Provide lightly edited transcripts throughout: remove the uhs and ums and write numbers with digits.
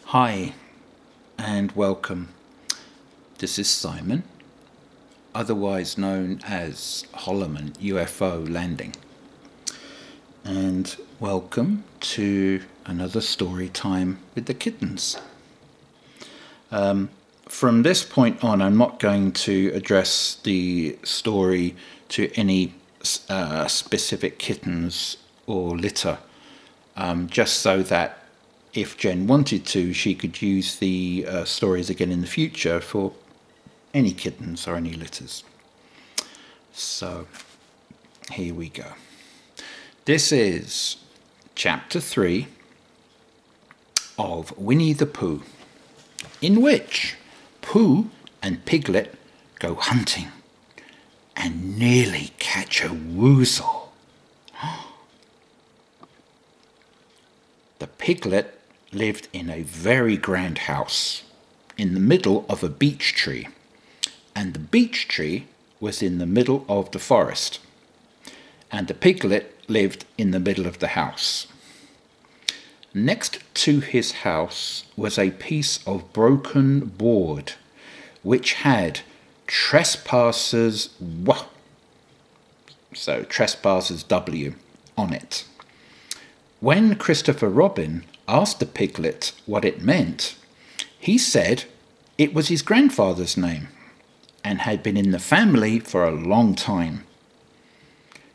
Hi and welcome. This is Simon, otherwise known as Holloman UFO Landing. And welcome to another story time with the kittens. From this point on, I'm not going to address the story to any specific kittens or litter, just so that if Jen wanted to, she could use the stories again in the future for any kittens or any litters. So, here we go. This is chapter 3 of Winne the Pooh, in which Pooh and Piglet go hunting and nearly catch a woozle. The piglet lived in a very grand house in the middle of a beech tree, and the beech tree was in the middle of the forest, and the piglet lived in the middle of the house. Next to his house was a piece of broken board which had trespassers W on it. When Christopher Robin asked the piglet what it meant, he said it was his grandfather's name and had been in the family for a long time.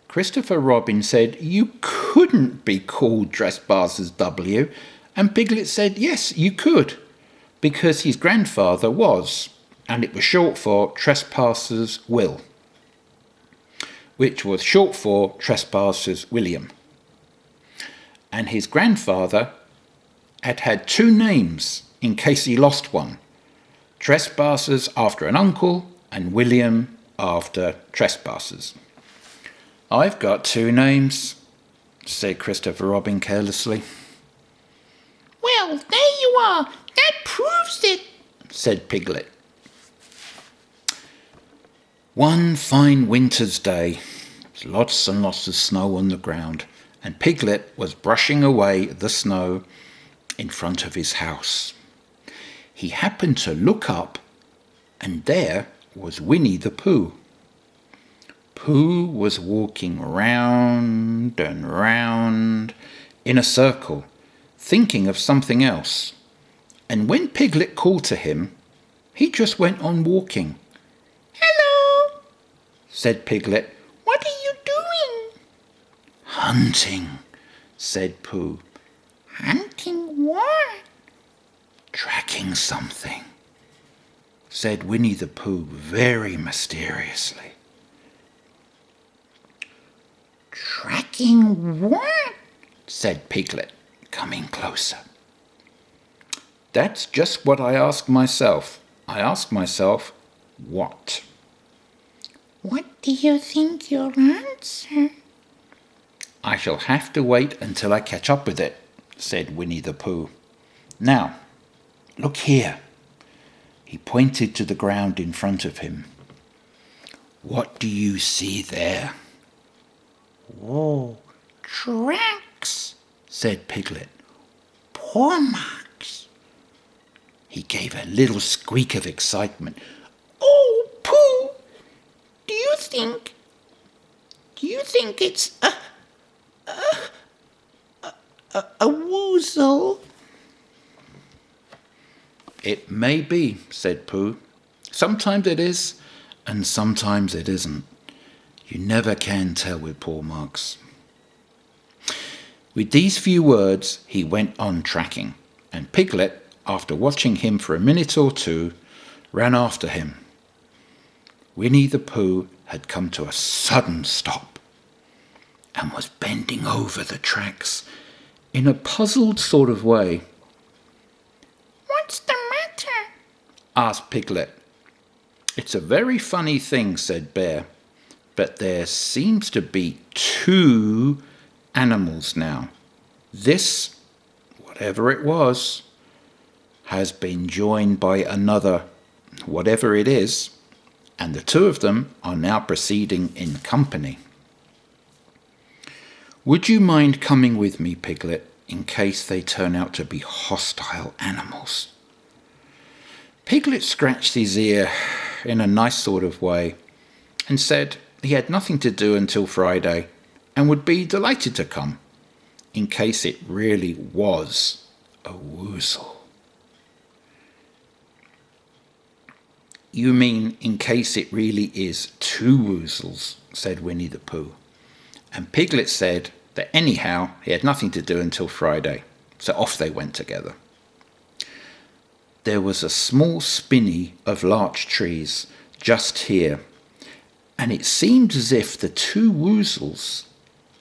Christopher Robin said you couldn't be called Trespassers W, and Piglet said yes, you could, because his grandfather was, and it was short for Trespassers Will, which was short for Trespassers William. And his grandfather had two names in case he lost one: Trespassers after an uncle and William after Trespassers. I've got two names, said Christopher Robin carelessly. Well, there you are. That proves it, said Piglet. One fine winter's day, lots and lots of snow on the ground, and Piglet was brushing away the snow in front of his house. He happened to look up, and there was Winne the Pooh. Pooh was walking round and round in a circle, thinking of something else, and when Piglet called to him, he just went on walking. Hello, said Piglet. What are you doing? Hunting, said Pooh. Hunting what? Tracking something, said Winne the Pooh very mysteriously. Tracking what? said Piglet, coming closer. That's just what I ask myself. I ask myself, what? What do you think your answer? I shall have to wait until I catch up with it, said Winne the Pooh. Now, look here. He pointed to the ground in front of him. What do you see there? Oh, tracks, said Piglet. paw marks. He gave a little squeak of excitement. Oh, Pooh, do you think it's a woozle? It may be, said Pooh. Sometimes it is, and sometimes it isn't. You never can tell with paw marks. With these few words, he went on tracking, and Piglet, after watching him for a minute or two, ran after him. Winne the Pooh had come to a sudden stop and was bending over the tracks in a puzzled sort of way. What's the matter? asked Piglet. It's a very funny thing, said Bear, but there seems to be two animals now. This, whatever it was, has been joined by another, whatever it is, and the two of them are now proceeding in company. Would you mind coming with me, Piglet, in case they turn out to be hostile animals. Piglet scratched his ear in a nice sort of way and said he had nothing to do until Friday and would be delighted to come, in case it really was a woozle. You mean in case it really is two woozles, said Winnie the Pooh. And Piglet said that anyhow he had nothing to do until Friday, so off they went together. There was a small spinney of larch trees just here, and it seemed as if the two woozles,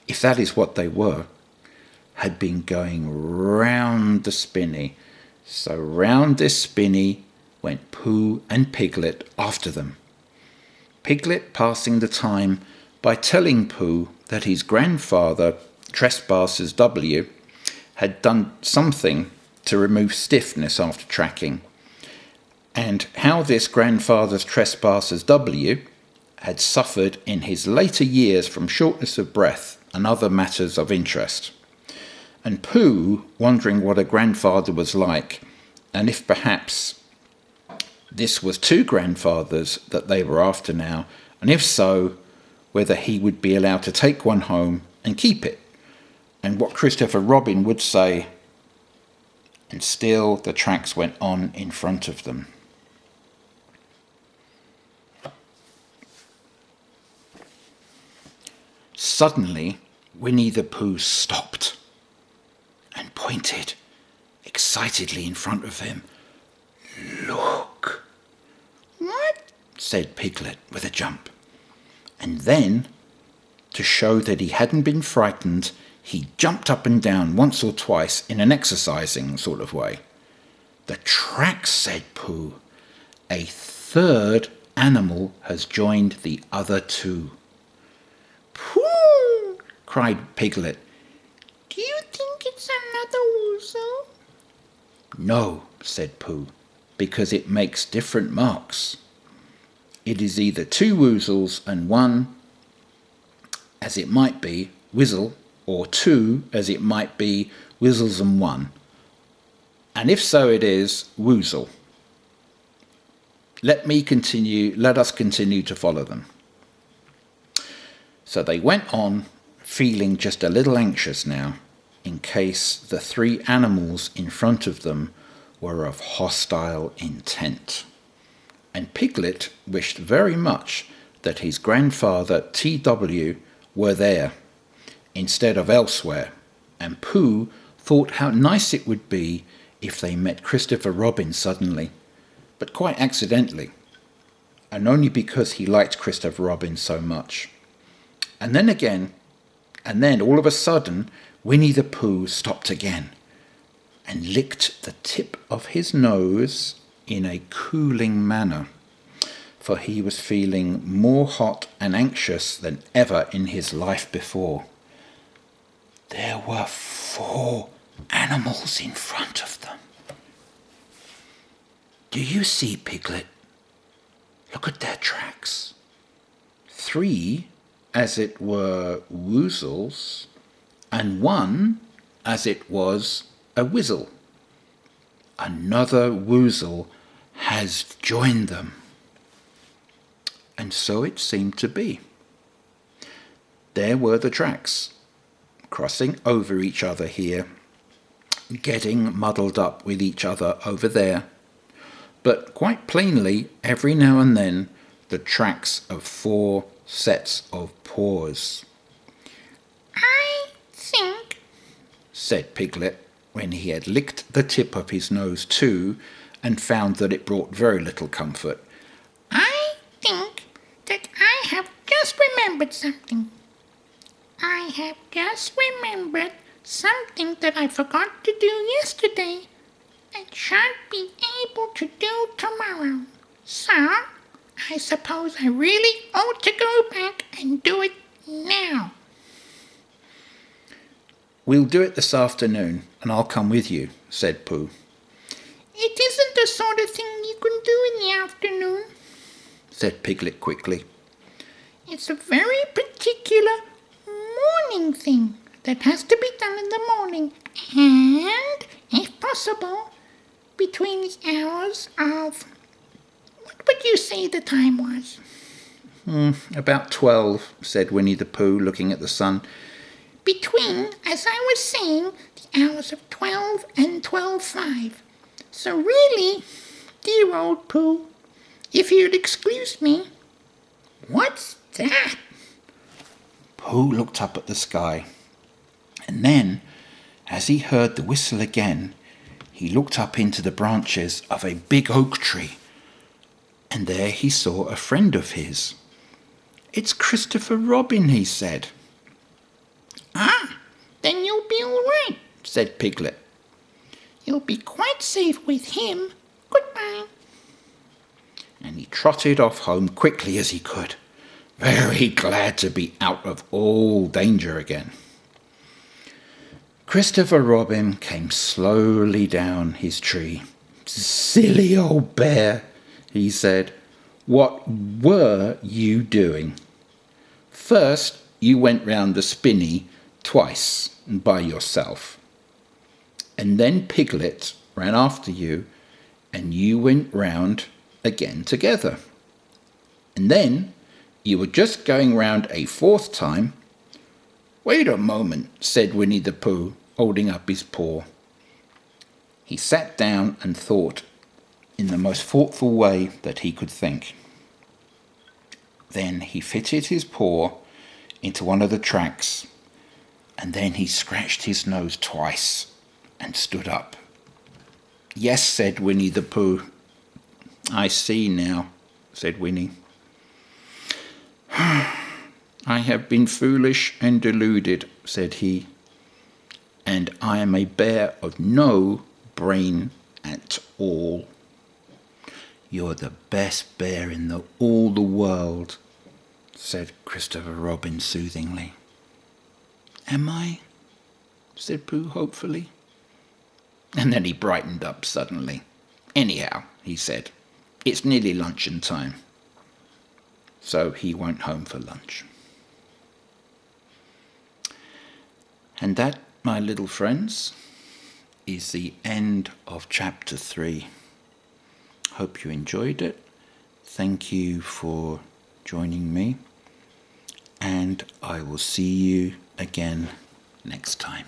if that is what they were, had been going round the spinney. So round this spinney went Pooh and Piglet after them. Piglet passing the time by telling Pooh that his grandfather, Trespassers W, had done something to remove stiffness after tracking, and how this grandfather's Trespassers W had suffered in his later years from shortness of breath and other matters of interest. And Pooh wondering what a grandfather was like, and if perhaps this was two grandfathers that they were after now, and if so, whether he would be allowed to take one home and keep it, and what Christopher Robin would say. And still the tracks went on in front of them. Suddenly, Winnie the Pooh stopped and pointed excitedly in front of him. "Look!" What? said Piglet with a jump. And then, to show that he hadn't been frightened, he jumped up and down once or twice in an exercising sort of way. "The tracks," said Pooh. "A third animal has joined the other two." Pooh! cried Piglet. Do you think it's another woozle? "No," said Pooh, "because it makes different marks. It is either two woozles and one, as it might be, whizzle, or two, as it might be, whizzles and one. And if so it is, woozle. Let us continue to follow them." So they went on, feeling just a little anxious now, in case the three animals in front of them were of hostile intent. And Piglet wished very much that his grandfather T.W. were there, instead of elsewhere, and Pooh thought how nice it would be if they met Christopher Robin suddenly, but quite accidentally, and only because he liked Christopher Robin so much. And then all of a sudden, Winnie the Pooh stopped again and licked the tip of his nose in a cooling manner, for he was feeling more hot and anxious than ever in his life before. There were 4 animals in front of them. "Do you see, Piglet? Look at their tracks. 3, as it were, woozles, and 1, as it was, a whizzle. Another woozle has joined them." And so it seemed to be. There were the tracks, crossing over each other here, getting muddled up with each other over there, but quite plainly, every now and then, the tracks of 4 sets of paws. I think, said Piglet, when he had licked the tip of his nose too, and found that it brought very little comfort. I think that I have just remembered something. I have just remembered something that I forgot to do yesterday and shan't be able to do tomorrow. So, I suppose I really ought to go back and do it now. "We'll do it this afternoon, and I'll come with you," said Pooh. It isn't the sort of thing you can do in the afternoon, said Piglet quickly. It's a very particular morning thing that has to be done in the morning, And, if possible, between the hours of... What would you say the time was? About 12, said Winnie the Pooh, looking at the sun. Between, as I was saying, the hours of 12 and 12:05. So really, dear old Pooh, if you'd excuse me... What's that? Pooh looked up at the sky, and then, as he heard the whistle again, he looked up into the branches of a big oak tree, and there he saw a friend of his. "It's Christopher Robin," he said. Ah, then you'll be all right, said Piglet. You'll be quite safe with him. Goodbye. And he trotted off home quickly as he could, very glad to be out of all danger again. Christopher Robin came slowly down his tree. "Silly old bear," he said, "what were you doing? First you went round the spinney twice by yourself, and then Piglet ran after you, and you went round again together. And then you were just going round a fourth time." "Wait a moment," said Winnie the Pooh, holding up his paw. He sat down and thought in the most thoughtful way that he could think. Then he fitted his paw into one of the tracks, and then he scratched his nose twice and stood up. "Yes," said Winnie the Pooh. "I see now," said Winnie. "I have been foolish and deluded," said he, "and I am a bear of no brain at all." "You're the best bear in all the world," said Christopher Robin soothingly. "Am I?" said Pooh hopefully. And then he brightened up suddenly. "Anyhow," he said, "it's nearly luncheon time." So he went home for lunch. And that, my little friends, is the end of chapter 3. Hope you enjoyed it. Thank you for joining me, and I will see you again next time.